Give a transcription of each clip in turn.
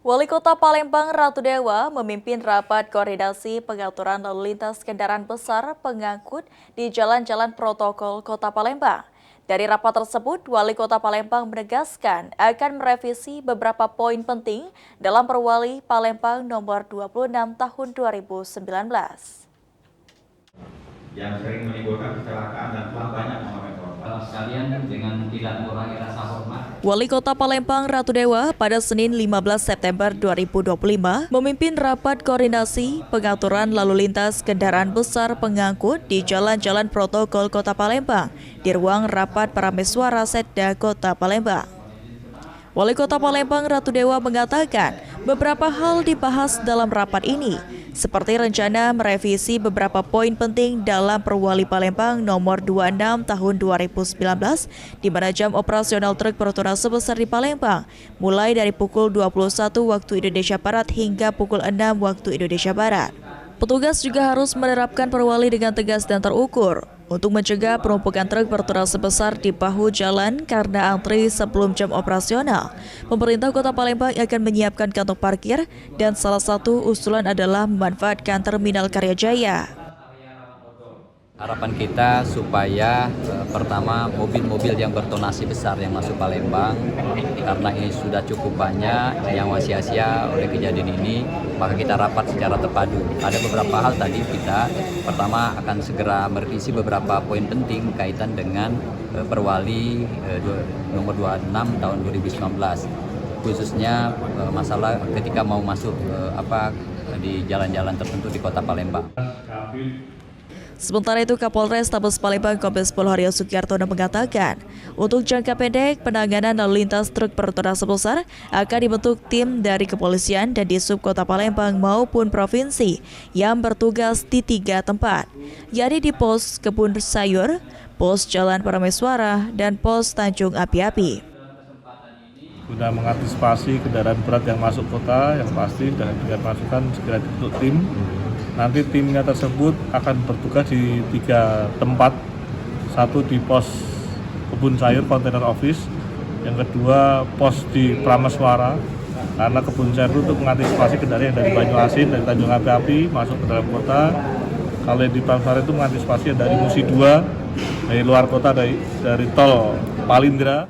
Wali Kota Palembang Ratu Dewa memimpin rapat koordinasi pengaturan lalu lintas kendaraan besar pengangkut di jalan-jalan protokol Kota Palembang. Dari rapat tersebut, Wali Kota Palembang menegaskan akan merevisi beberapa poin penting dalam Perwali Palembang nomor 26 tahun 2019. Yang sering menimbulkan kecelakaan dan telah banyak memakan korban. Sekalian dengan tidak mengurangi rasa hormat. Wali Kota Palembang Ratu Dewa pada Senin 15 September 2025 memimpin rapat koordinasi pengaturan lalu lintas kendaraan besar pengangkut di jalan-jalan protokol Kota Palembang di ruang rapat Parameswara Setda Kota Palembang. Wali Kota Palembang Ratu Dewa mengatakan beberapa hal dibahas dalam rapat ini, seperti rencana merevisi beberapa poin penting dalam Perwali Palembang nomor 26 tahun 2019, di mana jam operasional truk berturnase besar di Palembang, mulai dari pukul 21 waktu Indonesia Barat hingga pukul 6 waktu Indonesia Barat. Petugas juga harus menerapkan perwali dengan tegas dan terukur untuk mencegah penumpukan truk berturnase besar di bahu jalan karena antri sebelum jam operasional. Pemerintah Kota Palembang akan menyiapkan kantong parkir dan salah satu usulan adalah memanfaatkan Terminal Karyajaya. Harapan kita supaya pertama mobil-mobil yang bertonasi besar yang masuk Palembang, karena ini sudah cukup banyak yang sia-sia oleh kejadian ini, maka kita rapat secara terpadu. Ada beberapa hal tadi kita pertama akan segera merevisi beberapa poin penting kaitan dengan Perwali nomor 26 tahun 2019, khususnya masalah ketika mau masuk di jalan-jalan tertentu di Kota Palembang. Sementara itu, Kapolres Tabes Palembang Kombes Pol Haryo Sugiartono mengatakan, untuk jangka pendek penanganan lalu lintas truk berturnase besar akan dibentuk tim dari kepolisian dan Disub Kota Palembang maupun provinsi yang bertugas di 3 tempat, yakni di Pos Kebun Sayur, Pos Jalan Parameswara, dan Pos Tanjung Api-Api. Guna mengantisipasi kendaraan berat yang masuk kota, yang pasti dengan masukan segera dibentuk tim. Nanti timnya tersebut akan bertugas di 3 tempat, satu di Pos Kebun Sayur Container Office, yang kedua pos di Prameswara, karena Kebun Sayur itu untuk mengantisipasi kendaraan yang dari Banyuasin, dari Tanjung Api-Api masuk ke dalam kota. Kalau yang di Prameswara itu mengantisipasi yang dari Musi 2, dari luar kota, dari tol Palindra.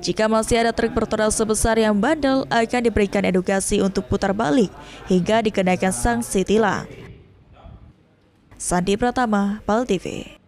Jika masih ada truk berturnase besar yang bandel, akan diberikan edukasi untuk putar balik hingga dikenakan sanksi tilang. Sandi Pratama, PAL TV.